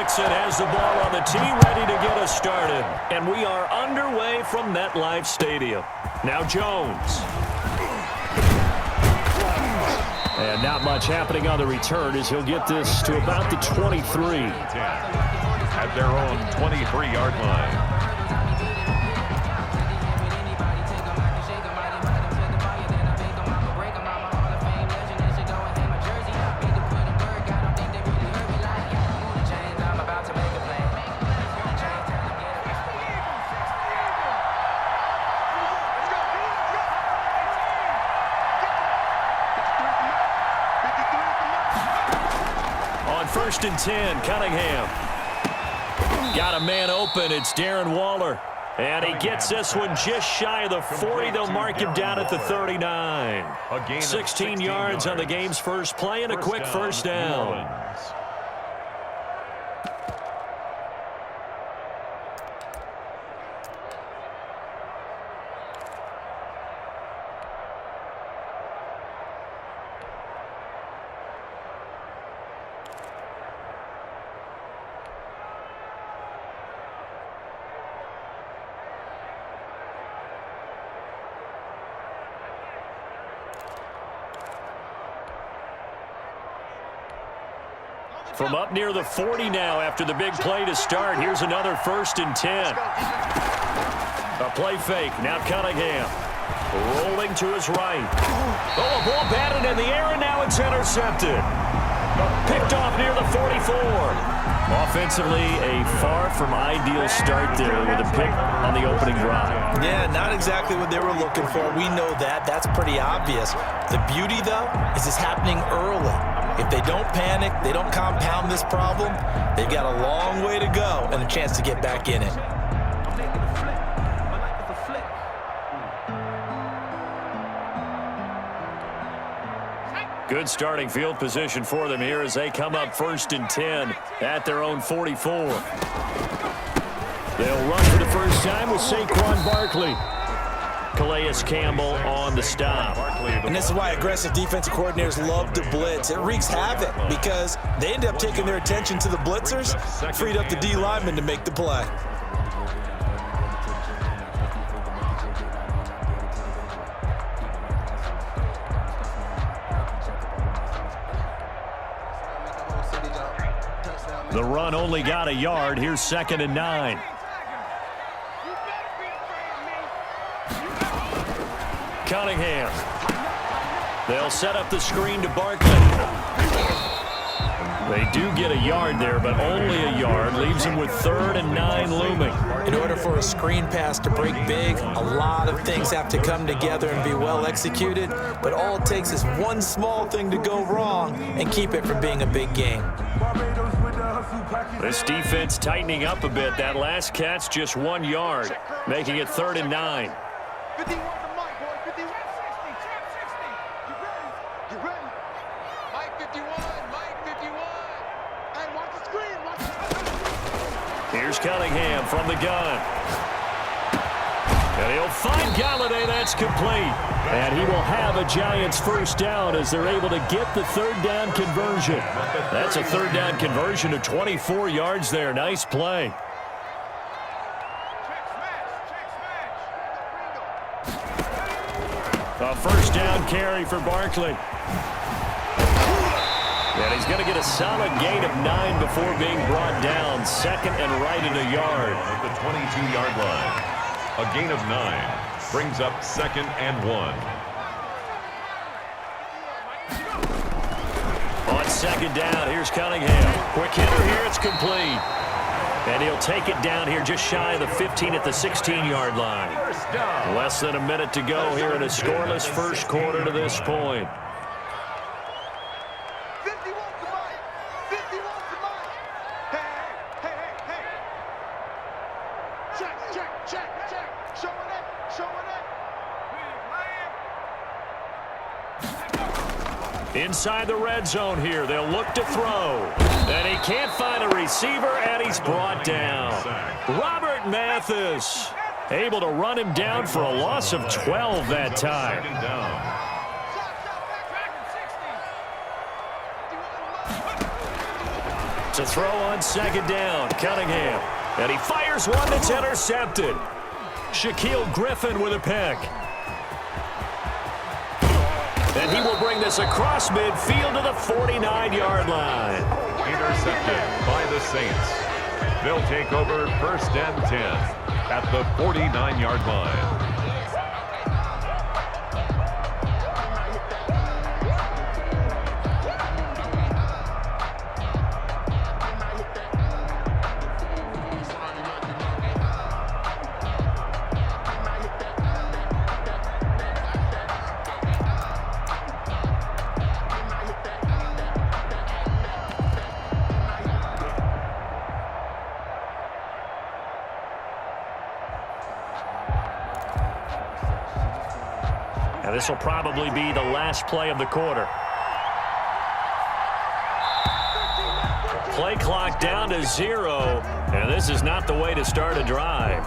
Dixon has the ball on the tee, ready to get us started. And we are underway from MetLife Stadium. Now Jones. And not much happening on the return as he'll get this to about the 23. At their own 23-yard line. First and 10, Cunningham. Got a man open. It's Darren Waller. And he gets this one just shy of the 40. They'll mark him down at the 39. 16 yards on the game's first play and a quick first down. From up near the 40 now after the big play to start. Here's another first and 10. A play fake. Now Cunningham. Rolling to his right. Oh, a ball batted in the air, and now it's intercepted. Picked off near the 44. Offensively, a far from ideal start there with a pick on the opening drive. Yeah, not exactly what they were looking for. We know that. That's pretty obvious. The beauty, though, is it's happening early. If they don't panic, they don't compound this problem, they've got a long way to go and a chance to get back in it. Good starting field position for them here as they come up first and 10 at their own 44. They'll run for the first time with Saquon Barkley. Calais Campbell on the stop. And this is why aggressive defensive coordinators love to blitz. It wreaks havoc because they end up taking their attention to the blitzers, freed up the D lineman to make the play. The run only got a yard. Here's 2nd and 9. Cunningham. They'll set up the screen to Barkley. They do get a yard there, but only a yard. Leaves them with 3rd and 9 looming. In order for a screen pass to break big, a lot of things have to come together and be well executed, but all it takes is one small thing to go wrong and keep it from being a big game. This defense tightening up a bit. That last catch just 1 yard, making it 3rd and 9. Here's Cunningham from the gun. And he'll find Galladay. That's complete. And he will have a Giants first down as they're able to get the 3rd down conversion. That's a 3rd down conversion of 24 yards there. Nice play. A first down carry for Barkley. And he's going to get a solid gain of 9 before being brought down. 2nd and right at a yard. At the 22-yard line. A gain of 9 brings up 2nd and 1. On 2nd down, here's Cunningham. Quick hitter here, it's complete. And he'll take it down here just shy of the 15 at the 16-yard line. Less than a minute to go here in a scoreless first quarter to this point. Inside the red zone here, they'll look to throw. And he can't find a receiver, and he's brought down. Robert Mathis able to run him down for a loss of 12 that time. To throw on second down, Cunningham. And he fires one that's intercepted. Shaquille Griffin with a pick. And he will bring this across midfield to the 49-yard line. Intercepted by the Saints. They'll take over 1st and 10 at the 49-yard line. And this will probably be the last play of the quarter. Play clock down to 0, and this is not the way to start a drive.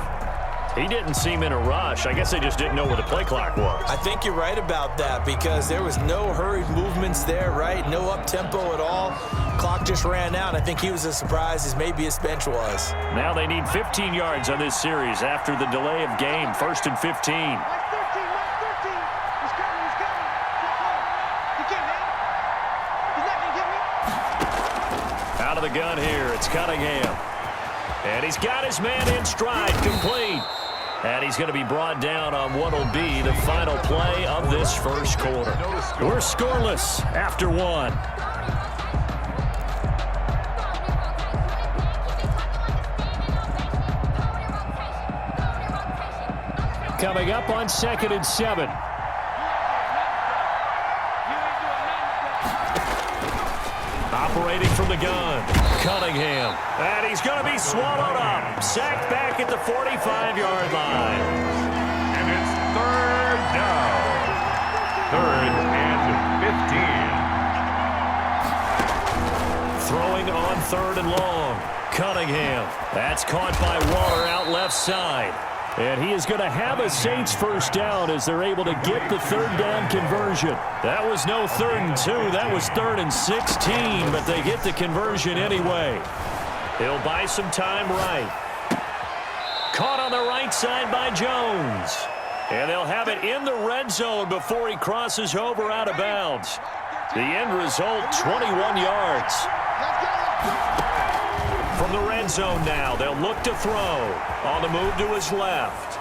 He didn't seem in a rush. I guess they just didn't know where the play clock was. I think you're right about that because there was no hurried movements there, right? No up-tempo at all. Clock just ran out. I think he was as surprised as maybe his bench was. Now they need 15 yards on this series after the delay of game. 1st and 15. Out of the gun here, it's Cunningham. And he's got his man in stride, complete. And he's going to be brought down on what will be the final play of this first quarter. We're scoreless after 1. Coming up on 2nd and 7. Operating from the gun, Cunningham. And he's going to be swallowed up. Sacked back at the 45-yard line. And it's 3rd down. 3rd and 15. Throwing on 3rd and long. Cunningham. That's caught by Waller out left side. And he is going to have a Saints first down as they're able to get the 3rd down conversion. That was no 3rd and 2. That was 3rd and 16, but they get the conversion anyway. He'll buy some time right. Caught on the right side by Jones. And they'll have it in the red zone before he crosses over out of bounds. The end result, 21 yards. From the red zone now, they'll look to throw. On the move to his left.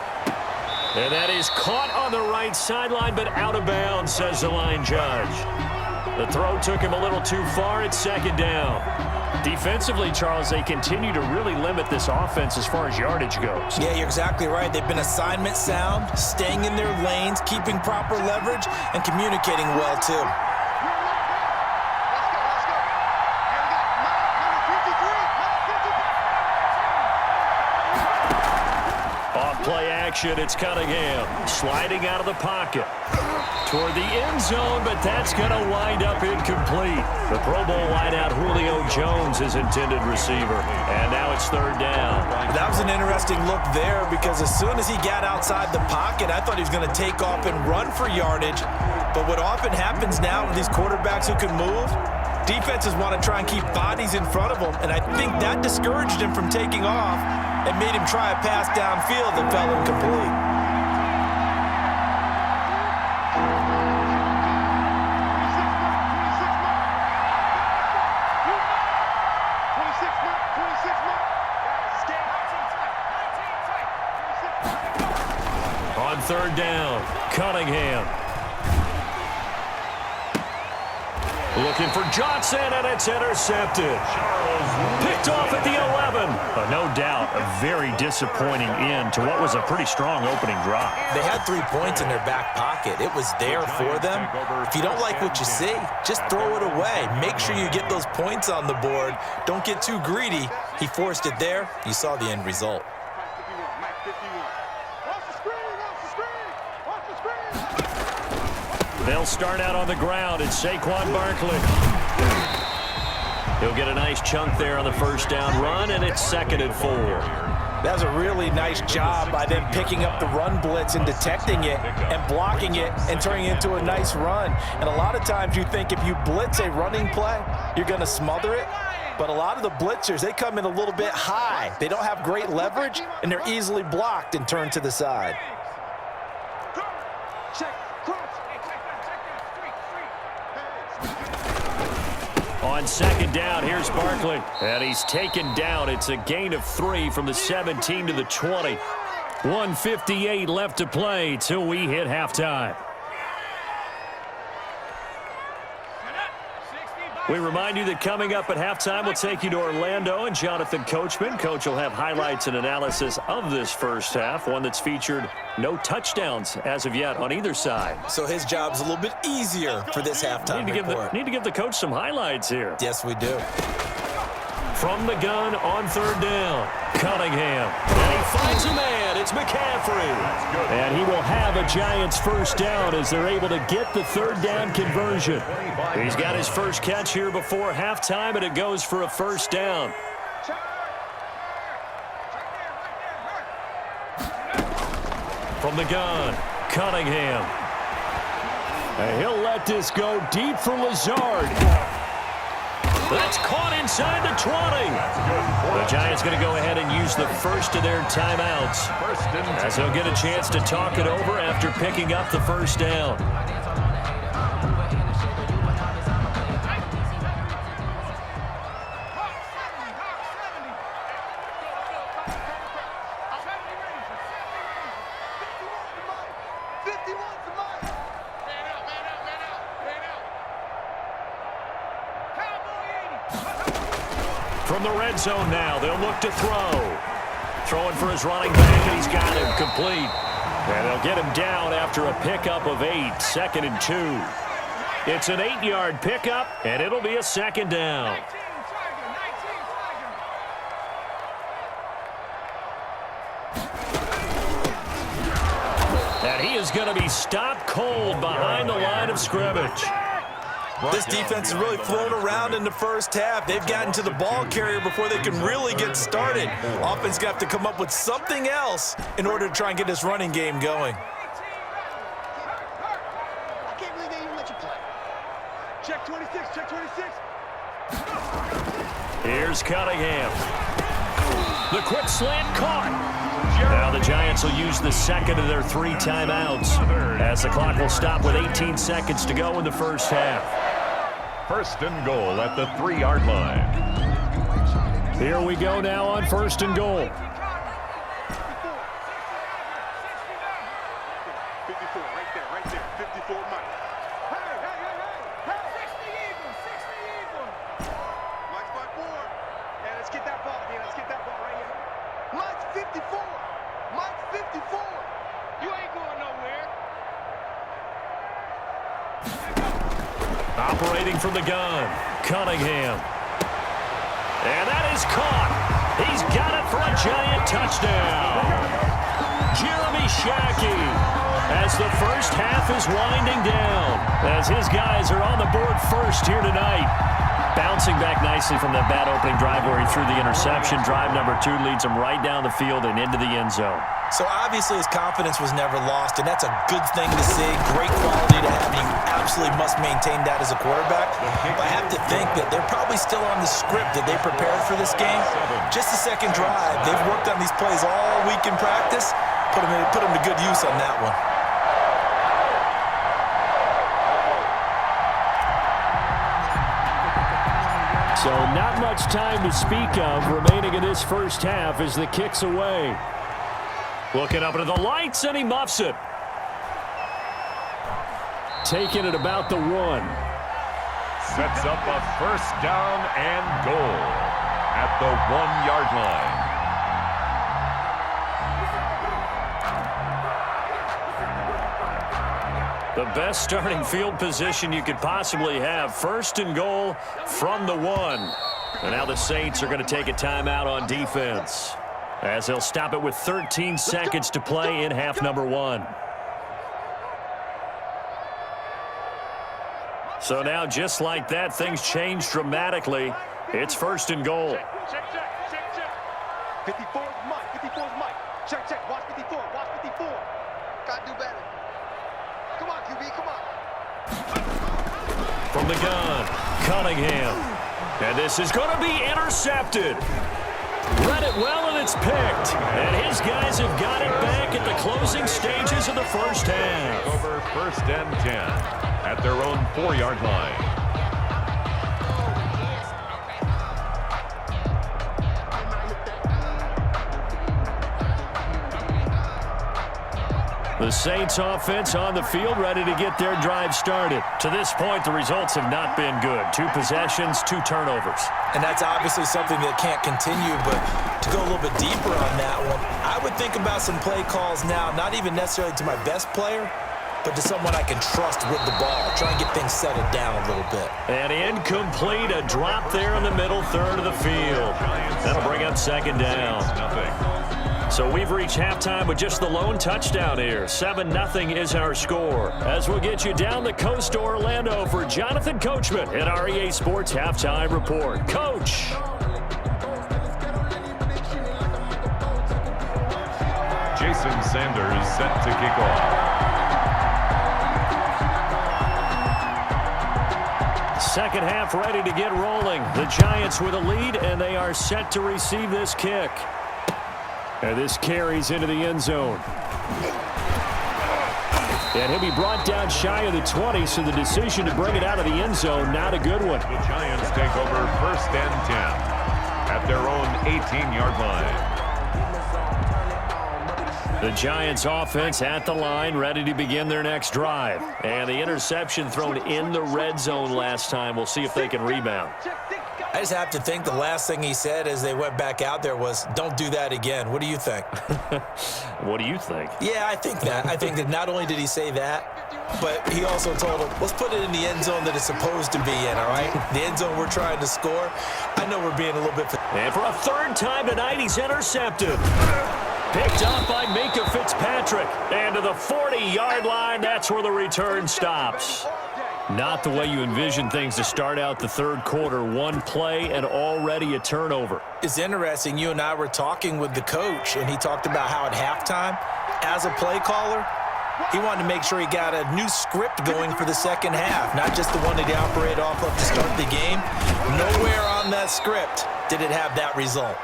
And that is caught on the right sideline, but out of bounds, says the line judge. The throw took him a little too far at 2nd down. Defensively, Charles, they continue to really limit this offense as far as yardage goes. Yeah, you're exactly right. They've been assignment sound, staying in their lanes, keeping proper leverage, and communicating well, too. Play action, it's Cunningham sliding out of the pocket toward the end zone, but that's going to wind up incomplete. The Pro Bowl wideout Julio Jones is intended receiver, and now it's 3rd down. That was an interesting look there because as soon as he got outside the pocket, I thought he was going to take off and run for yardage. But what often happens now with these quarterbacks who can move, defenses want to try and keep bodies in front of them, and I think that discouraged him from taking off and made him try a pass downfield that fell incomplete. On 3rd down, Cunningham. Looking for Johnson, and it's intercepted. Picked off at the 11. But no doubt, a very disappointing end to what was a pretty strong opening drive. They had 3 points in their back pocket. It was there for them. If you don't like what you see, just throw it away. Make sure you get those points on the board. Don't get too greedy. He forced it there. You saw the end result. They'll start out on the ground. It's Saquon Barkley. He'll get a nice chunk there on the 1st down run, and it's 2nd and 4. That was a really nice job by them picking up the run blitz and detecting it and blocking it and turning it into a nice run. And a lot of times you think if you blitz a running play, you're going to smother it. But a lot of the blitzers, they come in a little bit high. They don't have great leverage, and they're easily blocked and turned to the side. On second down, here's Barkley. And he's taken down. It's a gain of 3 from the 17 to the 20. 1:58 left to play till we hit halftime. We remind you that coming up at halftime, we'll take you to Orlando and Jonathan Coachman. Coach will have highlights and analysis of this first half, one that's featured no touchdowns as of yet on either side. So his job's a little bit easier for this halftime report. Need to give the coach some highlights here. Yes, we do. From the gun on third down, Cunningham. And he finds a man. It's McCaffrey. And he will have a Giants first down as they're able to get the third down conversion. He's got his first catch here before halftime, and it goes for a first down. From the gun, Cunningham. And he'll let this go deep for Lazard. That's caught inside the 20. The Giants going to go ahead and use the first of their timeouts, as they'll get a chance to talk it over after picking up the first down. From the red zone now, they'll look to throw. Throwing for his running back, and he's got him complete. And they'll get him down after a pickup of 8, 2nd and 2. It's an 8-yard pickup, and it'll be a second down. And he is going to be stopped cold behind the line of scrimmage. This defense has really flown around in the first half. They've gotten to the ball carrier before they can really get started. Offense got to come up with something else in order to try and get this running game going. I can't believe they even let you play. Check 26, check 26. Here's Cunningham. The quick slant caught. Now the Giants will use the second of their 3 timeouts, as the clock will stop with 18 seconds to go in the first half. First and goal at the 3-yard line. Here we go now on first and goal. 54, right there, 54, Mike. Hey, 60 Eagles, 60 Eagles. Mike's by 4. Yeah, let's get that ball, man. Let's get that ball right here. Mike's 54. Mike's 54. You ain't going nowhere. Operating from the gun, Cunningham. And that is caught. He's got it for a Giant touchdown. Jeremy Shackey, as the first half is winding down, as his guys are on the board first here tonight. Bouncing back nicely from that bad opening drive where he threw the interception. Drive number 2 leads him right down the field and into the end zone. So obviously his confidence was never lost, and that's a good thing to see. Great quality to have, and you absolutely must maintain that as a quarterback. But I have to think that they're probably still on the script that they prepared for this game. Just the second drive. They've worked on these plays all week in practice. Put them to good use on that one. So not much time to speak of remaining in this first half as the kick's away. Looking up into the lights, and he muffs it. Taking it about the 1. Sets up a first down and goal at the 1-yard line. The best starting field position you could possibly have. First and goal from the 1. And now the Saints are going to take a timeout on defense, as they'll stop it with 13 seconds to play in half number 1. So now, just like that, things change dramatically. It's first and goal. Check. 54 is Mike. 54 is Mike. Check. Watch 54. Watch 54. Gotta do better. Come on, QB. Come on. From the gun, Cunningham. And this is going to be intercepted. Read it well, and it's picked. And his guys have got it back at the closing stages of the first half. Over first and 10 at their own 4-yard line. The Saints offense on the field, ready to get their drive started. To this point, the results have not been good. 2 possessions, 2 turnovers. And that's obviously something that can't continue, but to go a little bit deeper on that one, I would think about some play calls now, not even necessarily to my best player, but to someone I can trust with the ball. Try and get things settled down a little bit. And incomplete, a drop there in the middle third of the field. That'll bring up second down. So we've reached halftime with just the lone touchdown here. 7-0 is our score. As we'll get you down the coast to Orlando for Jonathan Coachman at our EA Sports Halftime Report. Coach. Jason Sanders set to kick off. Second half ready to get rolling. The Giants with a lead, and they are set to receive this kick. And this carries into the end zone. And he'll be brought down shy of the 20, so the decision to bring it out of the end zone, not a good one. The Giants take over first and 10 at their own 18-yard line. The Giants offense at the line, ready to begin their next drive. And the interception thrown in the red zone last time. We'll see if they can rebound. I just have to think the last thing he said as they went back out there was, don't do that again. What do you think? What do you think? Yeah, I think that. I think that not only did he say that, but he also told him, let's put it in the end zone that it's supposed to be in, all right? The end zone we're trying to score. I know we're being a little bit... And for a third time tonight, he's intercepted. Picked up by Minka Fitzpatrick. And to the 40-yard line, that's where the return stops. Not the way you envision things to start out the third quarter. One play and already a turnover. It's interesting. You and I were talking with the coach, and he talked about how at halftime, as a play caller, he wanted to make sure he got a new script going for the second half, not just the one that he operated off of to start the game. Nowhere on that script did it have that result.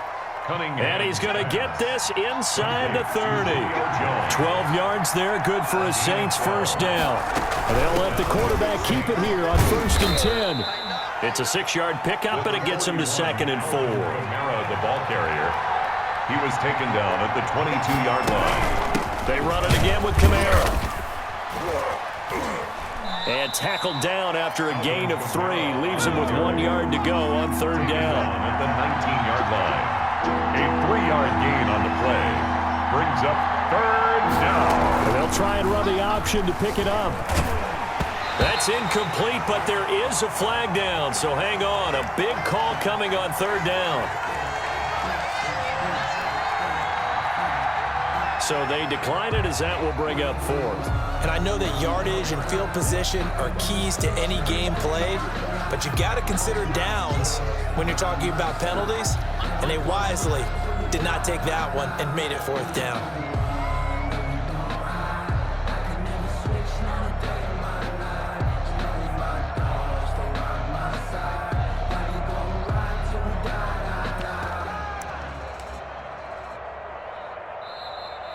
And he's going to get this inside the 30. 12 yards there, good for a Saints first down. And they'll let the quarterback keep it here on first and 10. It's a 6-yard pickup, and it gets him to 2nd and 4. Romero, the ball carrier, he was taken down at the 22-yard line. They run it again with Kamara. And tackled down after a gain of 3. Leaves him with 1 yard to go on third down. At the 19-yard line. A 3-yard gain on the play brings up third down. And they'll try and run the option to pick it up. That's incomplete, but there is a flag down, so hang on. A big call coming on third down. So they decline it as that will bring up fourth. And I know that yardage and field position are keys to any game played, but you got to consider downs when you're talking about penalties, and they wisely did not take that one and made it fourth down.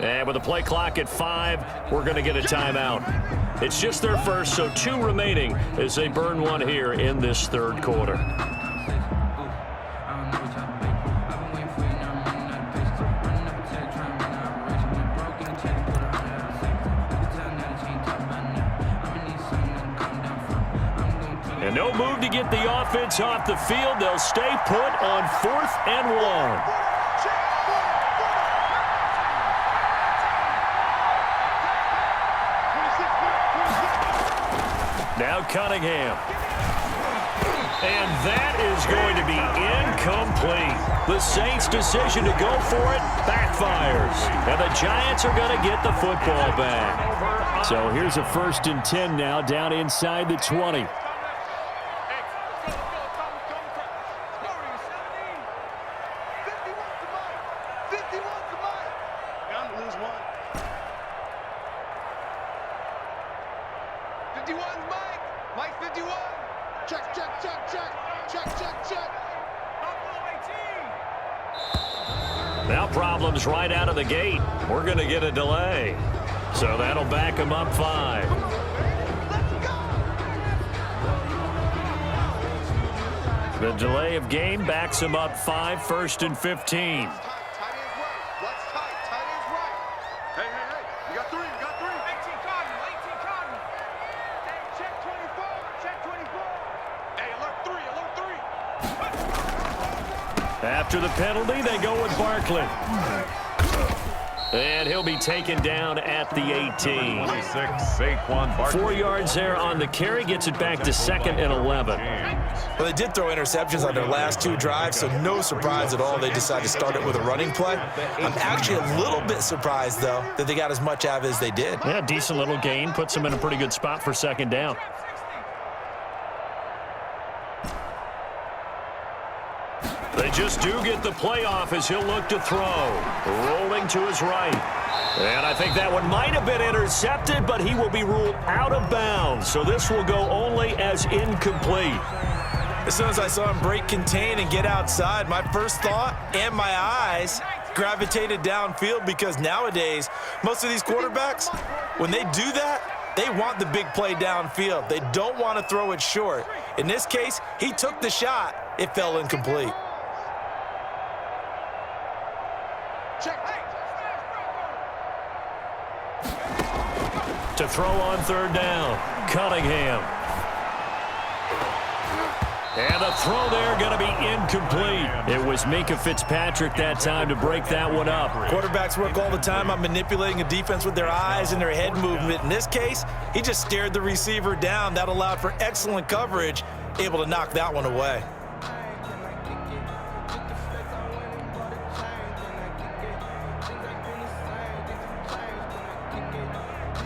And with the play clock at 5, we're going to get a timeout. It's just their first, so 2 remaining as they burn one here in this third quarter. And no move to get the offense off the field. They'll stay put on 4th and 1. Now Cunningham. And that is going to be incomplete. The Saints' decision to go for it backfires. And the Giants are going to get the football back. So here's a 1st and 10 now down inside the 20. Mike 51. Check, check, check, check, check, check, check. Now problems right out of the gate. We're going to get a delay. So that'll back him up 5. The delay of game backs him up 5, 1st and 15. After the penalty, they go with Barkley. And he'll be taken down at the 18. 26, Saquon Barkley. 4 yards there on the carry, gets it back to 2nd and 11. Well, they did throw interceptions on their last 2 drives, so no surprise at all they decided to start it with a running play. I'm actually a little bit surprised, though, that they got as much out of it as they did. Yeah, decent little gain. Puts them in a pretty good spot for 2nd down. They just do get the playoff as he'll look to throw. Rolling to his right. And I think that one might have been intercepted, but he will be ruled out of bounds. So this will go only as incomplete. As soon as I saw him break contain and get outside, my first thought and my eyes gravitated downfield, because nowadays, most of these quarterbacks, when they do that, they want the big play downfield. They don't want to throw it short. In this case, he took the shot. It fell incomplete. To throw on 3rd down, Cunningham. And the throw there going to be incomplete. It was Minka Fitzpatrick that time to break that one up. Quarterbacks work all the time on manipulating a defense with their eyes and their head movement. In this case, he just stared the receiver down. That allowed for excellent coverage, able to knock that one away.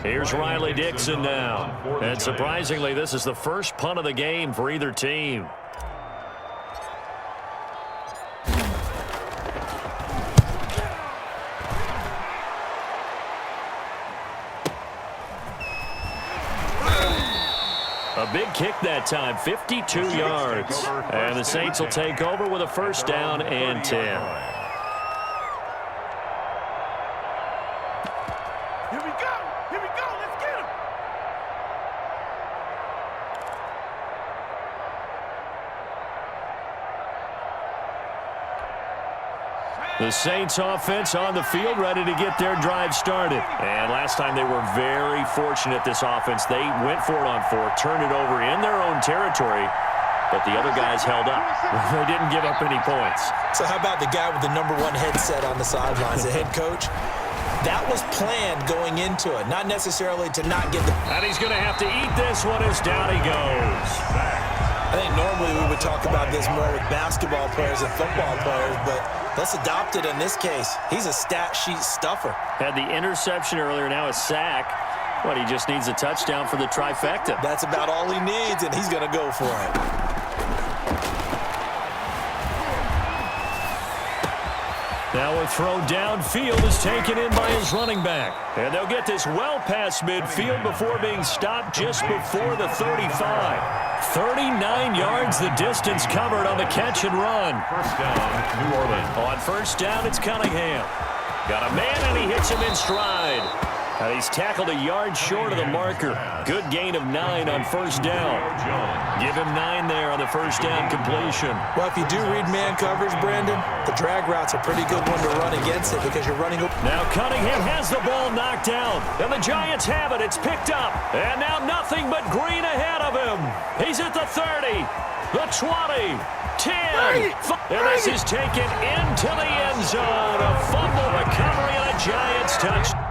Here's Riley Dixon now. And surprisingly, this is the first punt of the game for either team. A big kick that time, 52 yards. And the Saints will take over with a 1st down and 10. The Saints offense on the field, ready to get their drive started. And last time they were very fortunate, this offense. They went for it on 4, turned it over in their own territory, but the other guys held up. They didn't give up any points. So how about the guy with the #1 headset on the sidelines, the head coach? That was planned going into it, not necessarily to not get the... And he's going to have to eat this one as down he goes. I think normally we would talk about this more with basketball players and football players, but let's adopt it in this case. He's a stat sheet stuffer. Had the interception earlier, now a sack. But he just needs a touchdown for the trifecta. That's about all he needs, and he's going to go for it. Now a throw downfield is taken in by his running back. And they'll get this well past midfield before being stopped just before the 35. 39 yards the distance covered on the catch and run. 1st down, New Orleans. On 1st down, it's Cunningham. Got a man, and he hits him in stride. And he's tackled a yard short of the marker. Good gain of 9 on 1st down. Give him 9 there on the 1st down completion. Well, if you do read man coverage, Brandon, the drag route's a pretty good one to run against it because you're running... Now Cunningham has the ball knocked down. And the Giants have it. It's picked up. And now nothing but green ahead of him. He's at the 30, the 20, 10. And this is taken into the end zone. A fumble recovery and a Giants touchdown.